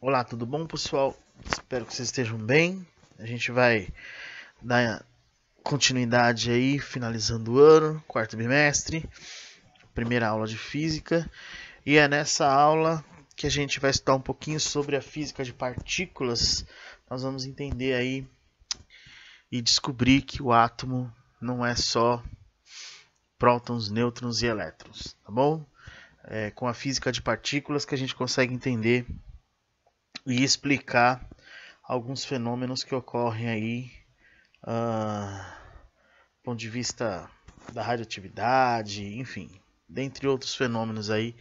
Olá, tudo bom, pessoal? Espero que vocês estejam bem. A gente vai dar continuidade aí, finalizando o ano, quarto bimestre, primeira aula de física. E é nessa aula que a gente vai estudar um pouquinho sobre a física de partículas. Nós vamos entender aí e descobrir que o átomo não é só prótons, nêutrons e elétrons, tá bom? É com a física de partículas que a gente consegue entender e explicar alguns fenômenos que ocorrem aí do ponto de vista da radioatividade, enfim, dentre outros fenômenos aí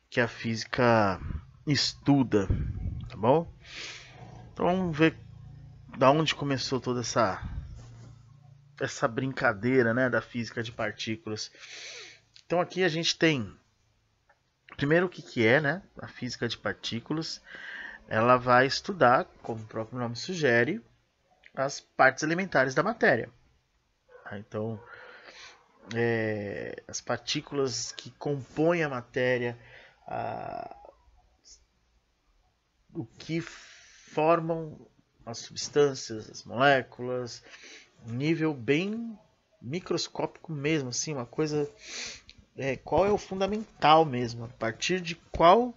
que a física estuda, tá bom? Então vamos ver da onde começou toda essa brincadeira, né, da física de partículas. Então aqui a gente tem primeiro o que é, né, a física de partículas. Ela vai estudar, como o próprio nome sugere, as partes elementares da matéria. Então, as partículas que compõem a matéria, o que formam as substâncias, as moléculas, um nível bem microscópico mesmo, assim, uma coisa, qual é o fundamental mesmo, a partir de qual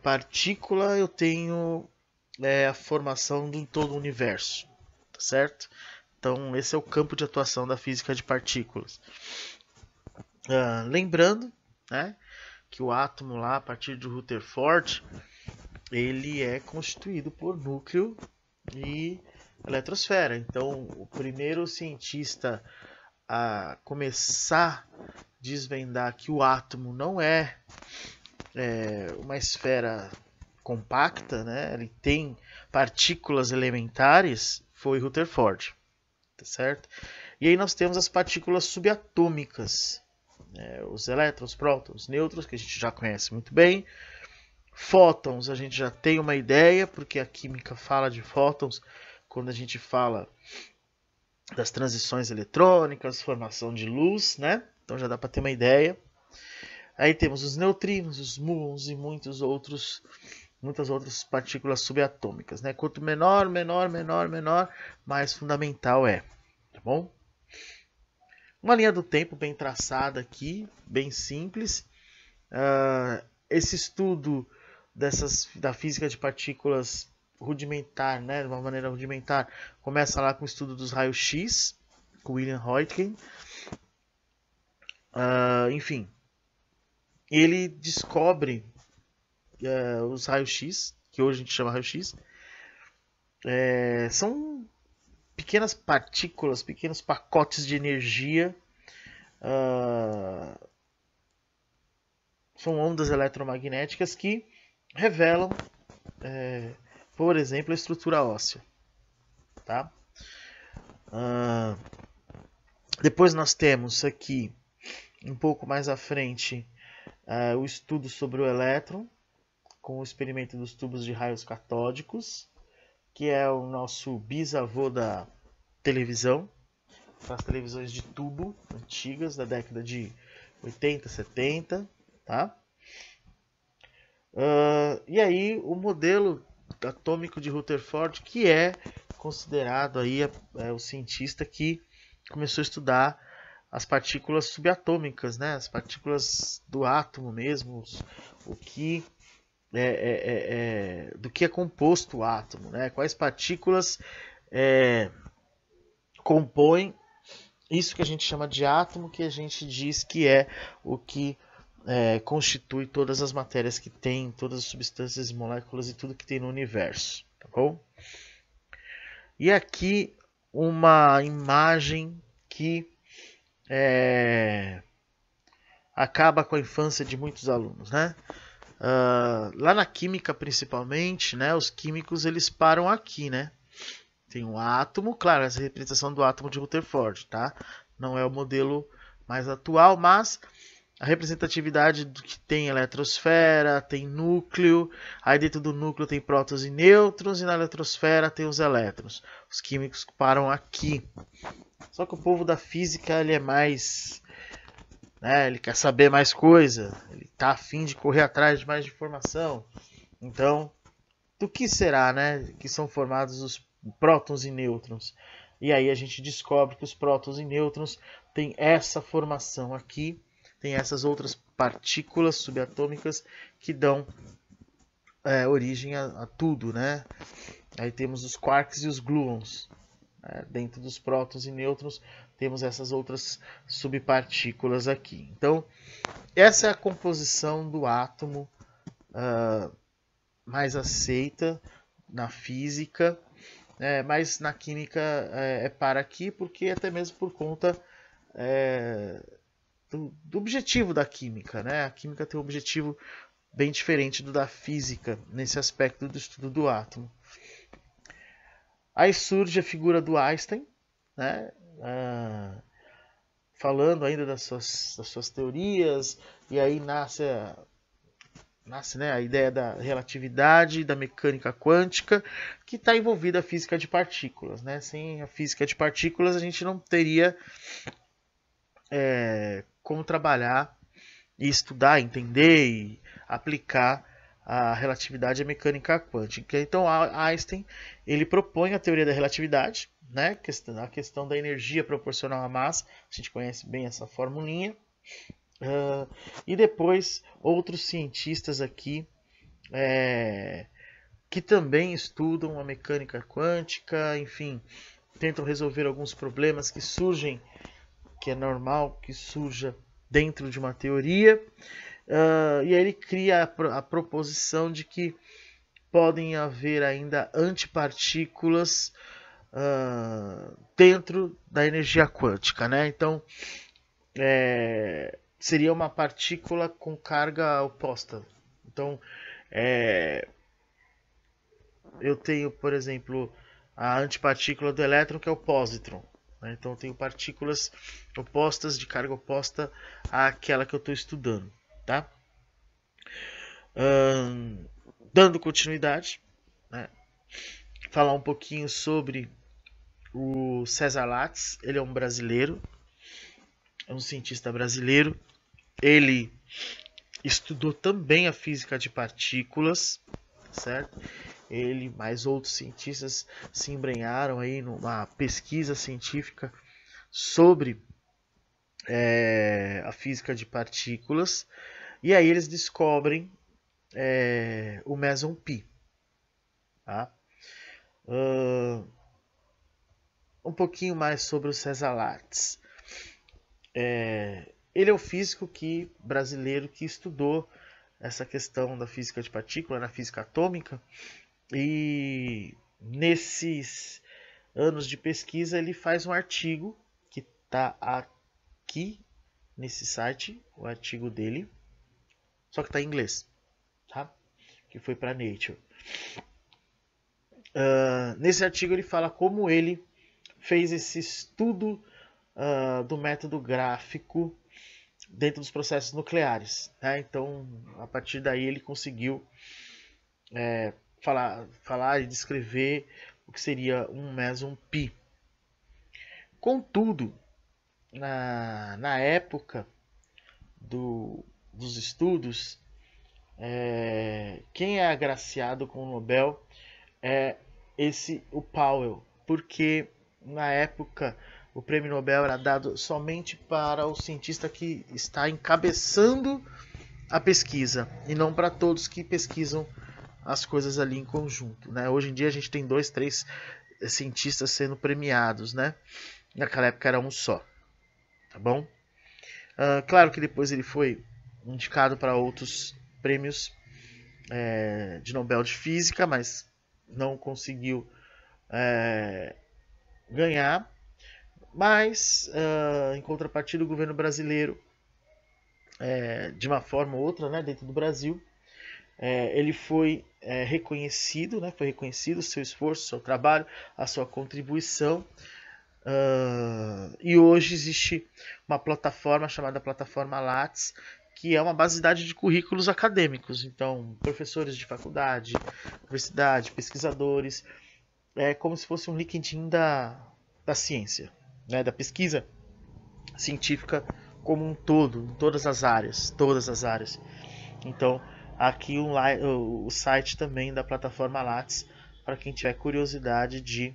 partícula eu tenho a formação de todo o universo, tá certo? Então esse é o campo de atuação da física de partículas. Lembrando, né, que o átomo lá, a partir de Rutherford, ele é constituído por núcleo e eletrosfera. Então o primeiro cientista a começar a desvendar que o átomo não é uma esfera compacta, né? Ele tem partículas elementares, foi Rutherford, tá certo? E aí nós temos as partículas subatômicas, os elétrons, prótons, nêutrons, que a gente já conhece muito bem. Fótons, a gente já tem uma ideia, porque a química fala de fótons quando a gente fala das transições eletrônicas, formação de luz, né? Então já dá para ter uma ideia. Aí temos os neutrinos, os muons e muitas outras partículas subatômicas, né? Quanto menor, mais fundamental é, tá bom? Uma linha do tempo bem traçada aqui, bem simples. Esse estudo da física de partículas rudimentar, né, de uma maneira rudimentar, começa lá com o estudo dos raios-x, com William Röntgen. Enfim, ele descobre os raios-x, que hoje a gente chama raio-x, são pequenas partículas, pequenos pacotes de energia, são ondas eletromagnéticas que revelam, por exemplo, a estrutura óssea. Tá? Depois nós temos aqui, um pouco mais à frente, o estudo sobre o elétron, com o experimento dos tubos de raios catódicos, que é o nosso bisavô da televisão, das televisões de tubo antigas, da década de 80, 70, tá? E aí o modelo atômico de Rutherford, que é considerado aí o cientista que começou a estudar as partículas subatômicas, né? As partículas do átomo mesmo, o que do que é composto o átomo, né? Quais partículas compõem isso que a gente chama de átomo, que a gente diz que é o que constitui todas as matérias que tem, todas as substâncias, moléculas e tudo que tem no universo, tá bom? E aqui uma imagem que acaba com a infância de muitos alunos, né? Lá na química principalmente, né, os químicos eles param aqui, né? Tem um átomo, claro, essa representação do átomo de Rutherford, tá? Não é o modelo mais atual, mas a representatividade do que tem eletrosfera, tem núcleo, aí dentro do núcleo tem prótons e nêutrons, e na eletrosfera tem os elétrons. Os químicos param aqui. Só que o povo da física ele é mais, ele quer saber mais coisa, ele está a fim de correr atrás de mais informação. Então do que será, né, que são formados os prótons e nêutrons. E aí a gente descobre que os prótons e nêutrons têm essa formação aqui, tem essas outras partículas subatômicas que dão origem a tudo, né? Aí temos os quarks e os gluons. Dentro dos prótons e nêutrons temos essas outras subpartículas aqui. Então, essa é a composição do átomo mais aceita na física, mas na química para aqui, porque até mesmo por conta do objetivo da química, né? A química tem um objetivo bem diferente do da física nesse aspecto do estudo do átomo. Aí surge a figura do Einstein, né? Falando ainda das suas teorias, e aí nasce né, a ideia da relatividade, da mecânica quântica, que está envolvida a física de partículas. Né? Sem a física de partículas, a gente não teria como trabalhar e estudar, entender e aplicar a relatividade e a mecânica quântica. Então, Einstein ele propõe a teoria da relatividade, né? A questão da energia proporcional à massa. A gente conhece bem essa formulinha. E depois outros cientistas aqui que também estudam a mecânica quântica, enfim, tentam resolver alguns problemas que surgem, que é normal que surja dentro de uma teoria. E aí ele cria a proposição de que podem haver ainda antipartículas dentro da energia quântica, né? Então, seria uma partícula com carga oposta. Então, eu tenho, por exemplo, a antipartícula do elétron, que é o positron. Né? Então, eu tenho partículas opostas, de carga oposta àquela que eu estou estudando. Tá? Dando continuidade, né? Falar um pouquinho sobre o César Lattes. Ele é um brasileiro, é um cientista brasileiro. Ele estudou também a física de partículas, certo? Ele mais outros cientistas se embrenharam aí numa pesquisa científica sobre a física de partículas. E aí eles descobrem o meson pi. Tá? Um pouquinho mais sobre o César Lattes. Ele é o físico brasileiro que estudou essa questão da física de partícula, na física atômica. E nesses anos de pesquisa ele faz um artigo que está aqui nesse site, o artigo dele. Só que está em inglês, tá? Que foi para Nature. Nesse artigo ele fala como ele fez esse estudo do método gráfico dentro dos processos nucleares. Né? Então, a partir daí ele conseguiu falar e descrever o que seria um meson pi. Contudo, na época dos estudos, quem é agraciado com o Nobel é o Powell, porque na época o prêmio Nobel era dado somente para o cientista que está encabeçando a pesquisa e não para todos que pesquisam as coisas ali em conjunto. Né? Hoje em dia a gente tem 2, 3 cientistas sendo premiados, né? Naquela época era um só, tá bom? Claro que depois ele foi indicado para outros prêmios de Nobel de Física, mas não conseguiu ganhar. Mas, em contrapartida, o governo brasileiro, de uma forma ou outra, né, dentro do Brasil, ele foi reconhecido, né, foi reconhecido o seu esforço, o seu trabalho, a sua contribuição. E hoje existe uma plataforma chamada Plataforma Lattes, que é uma base de dados de currículos acadêmicos. Então, professores de faculdade, universidade, pesquisadores, é como se fosse um LinkedIn da ciência, né, da pesquisa científica como um todo, em todas as áreas. Então, aqui o site também da plataforma Lattes, para quem tiver curiosidade de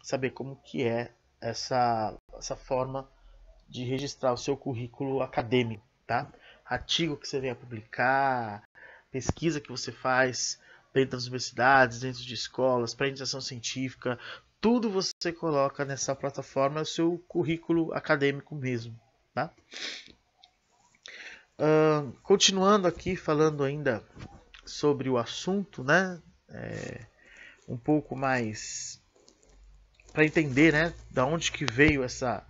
saber como que é essa forma de registrar o seu currículo acadêmico, tá? Artigo que você venha publicar, pesquisa que você faz dentro das universidades, dentro de escolas, para iniciação científica, tudo você coloca nessa plataforma, é o seu currículo acadêmico mesmo, tá? Continuando aqui, falando ainda sobre o assunto, né? Um pouco mais para entender, né, da onde que veio essa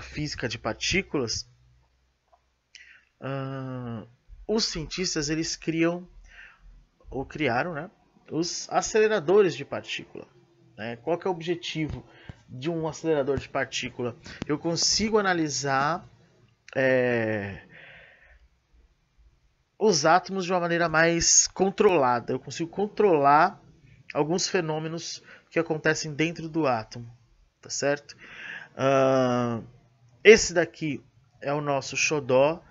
física de partículas. Os cientistas eles criaram, né, os aceleradores de partícula. Né? Qual que é o objetivo de um acelerador de partícula? Eu consigo analisar os átomos de uma maneira mais controlada. Eu consigo controlar alguns fenômenos que acontecem dentro do átomo, tá certo? Esse daqui é o nosso xodó,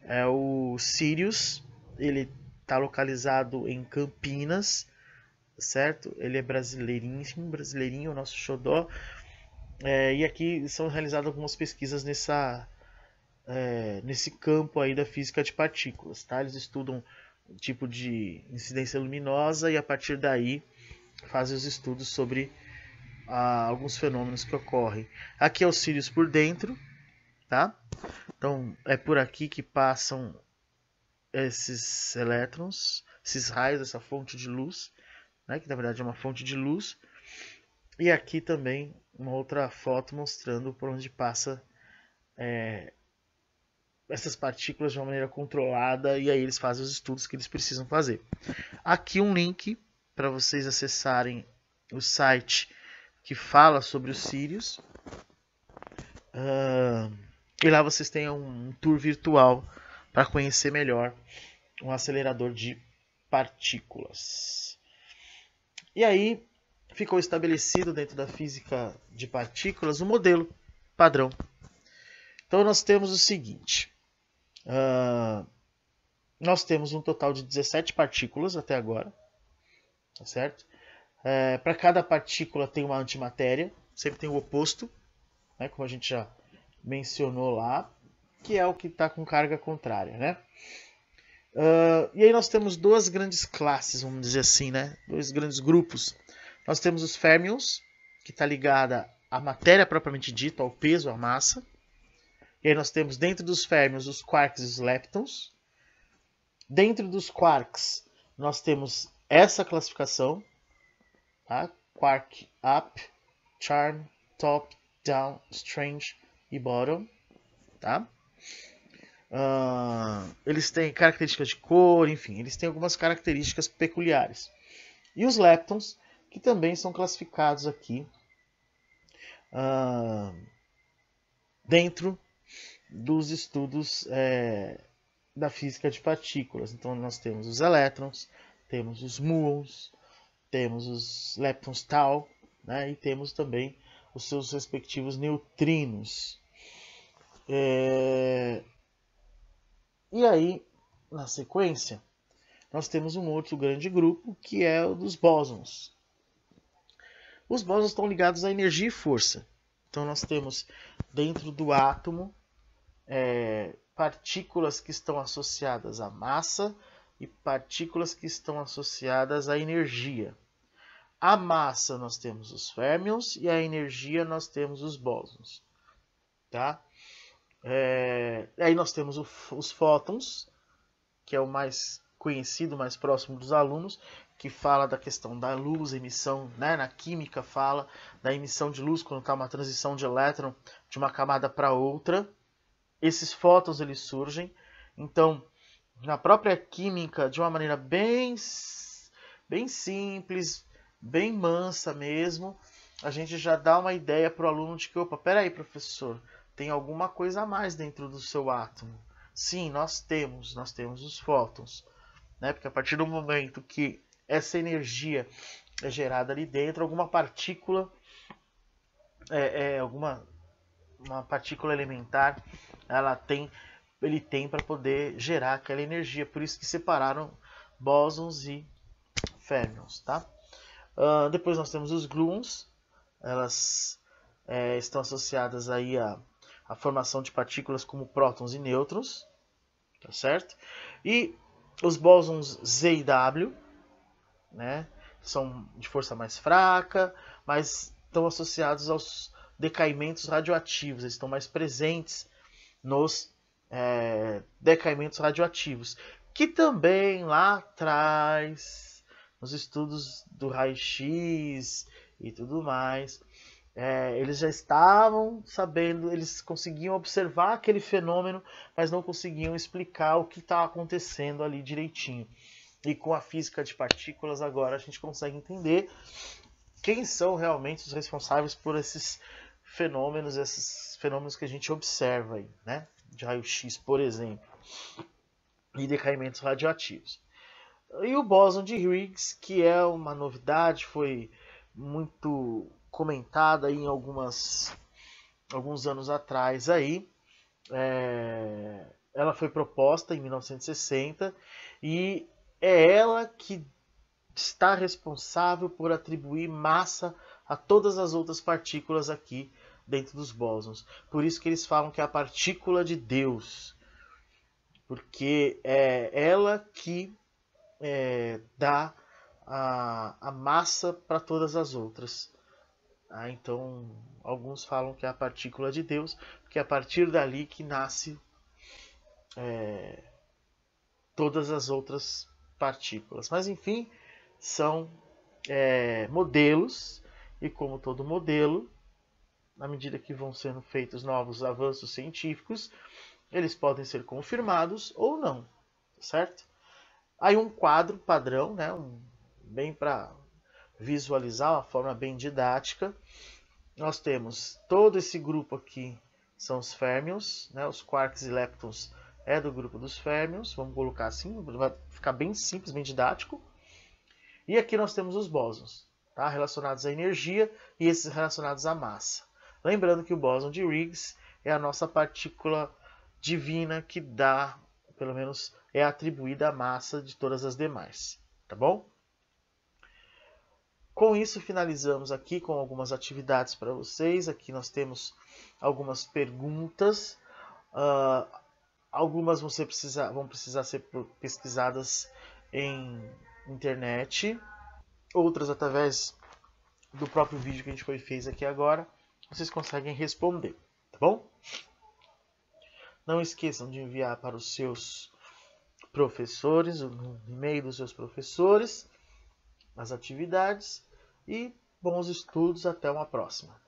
é o Sirius. Ele está localizado em Campinas, certo? Ele é brasileirinho, o nosso xodó. E aqui são realizadas algumas pesquisas nesse campo aí da física de partículas, tá? Eles estudam o tipo de incidência luminosa e a partir daí fazem os estudos sobre alguns fenômenos que ocorrem. Aqui é o Sirius por dentro, tá? Então é por aqui que passam esses elétrons, esses raios, essa fonte de luz, né? Que na verdade é uma fonte de luz. E aqui também uma outra foto mostrando por onde passa essas partículas de uma maneira controlada, e aí eles fazem os estudos que eles precisam fazer. Aqui um link para vocês acessarem o site que fala sobre os Sirius. E lá vocês têm um tour virtual para conhecer melhor um acelerador de partículas. E aí ficou estabelecido dentro da física de partículas um modelo padrão. Então nós temos o seguinte. Nós temos um total de 17 partículas até agora, tá certo? Para cada partícula tem uma antimatéria, sempre tem o oposto, né, como a gente já mencionou lá, que é o que está com carga contrária, né? E aí nós temos duas grandes classes, vamos dizer assim, né? Dois grandes grupos. Nós temos os férmions, que está ligada à matéria propriamente dita, ao peso, à massa. E aí nós temos dentro dos férmions os quarks e os leptons. Dentro dos quarks nós temos essa classificação, tá? Quark up, charm, top, down, strange e bottom, tá? Eles têm características de cor, enfim, eles têm algumas características peculiares. E os leptons, que também são classificados aqui dentro dos estudos da física de partículas. Então nós temos os elétrons, temos os muons, temos os leptons tau, né, e temos também os seus respectivos neutrinos. E aí, na sequência, nós temos um outro grande grupo, que é o dos bósons. Os bósons estão ligados à energia e força. Então nós temos dentro do átomo partículas que estão associadas à massa e partículas que estão associadas à energia. A massa nós temos os férmions e a energia nós temos os bósons. Tá? Aí nós temos os fótons, que é o mais conhecido, mais próximo dos alunos, que fala da questão da luz, emissão, né? Na química fala da emissão de luz quando está uma transição de elétron de uma camada para outra. Esses fótons eles surgem, então na própria química, de uma maneira bem simples, bem mansa mesmo, a gente já dá uma ideia para o aluno de que, opa, peraí, professor, tem alguma coisa a mais dentro do seu átomo. Sim, nós temos os fótons, né? Porque a partir do momento que essa energia é gerada ali dentro, alguma partícula, uma partícula elementar, ela tem ele tem para poder gerar aquela energia. Por isso que separaram bósons e férmions, tá? Depois nós temos os gluons. Elas estão associadas aí à formação de partículas como prótons e nêutrons, tá certo? E os bósons Z e W, né, são de força mais fraca, mas estão associados aos decaimentos radioativos, eles estão mais presentes nos decaimentos radioativos, que também lá atrás, nos estudos do raio-x e tudo mais, eles já estavam sabendo, eles conseguiam observar aquele fenômeno, mas não conseguiam explicar o que estava acontecendo ali direitinho. E com a física de partículas agora a gente consegue entender quem são realmente os responsáveis por esses fenômenos que a gente observa aí, né? De raio-x, por exemplo, e decaimentos radioativos. E o bóson de Higgs, que é uma novidade, foi muito comentada aí em alguns anos atrás aí. Ela foi proposta em 1960 e é ela que está responsável por atribuir massa a todas as outras partículas aqui dentro dos bósons. Por isso que eles falam que é a partícula de Deus, porque é ela que dá a massa para todas as outras. Então, alguns falam que é a partícula de Deus, porque é a partir dali que nasce todas as outras partículas. Mas, enfim, são modelos, e como todo modelo, na medida que vão sendo feitos novos avanços científicos, eles podem ser confirmados ou não, certo? Aí um quadro padrão, né, bem para visualizar, uma forma bem didática. Nós temos todo esse grupo aqui, são os férmions, né, os quarks e leptons é do grupo dos férmions, vamos colocar assim, vai ficar bem simples, bem didático. E aqui nós temos os bósons, tá, relacionados à energia e esses relacionados à massa. Lembrando que o bóson de Higgs é a nossa partícula divina que dá, pelo menos é atribuída a massa de todas as demais, tá bom? Com isso finalizamos aqui com algumas atividades para vocês. Aqui nós temos algumas perguntas, algumas vão precisar ser pesquisadas em internet, outras através do próprio vídeo que a gente fez aqui agora, vocês conseguem responder, tá bom? Não esqueçam de enviar para os seus professores, no e-mail dos seus professores, as atividades, e bons estudos, até uma próxima.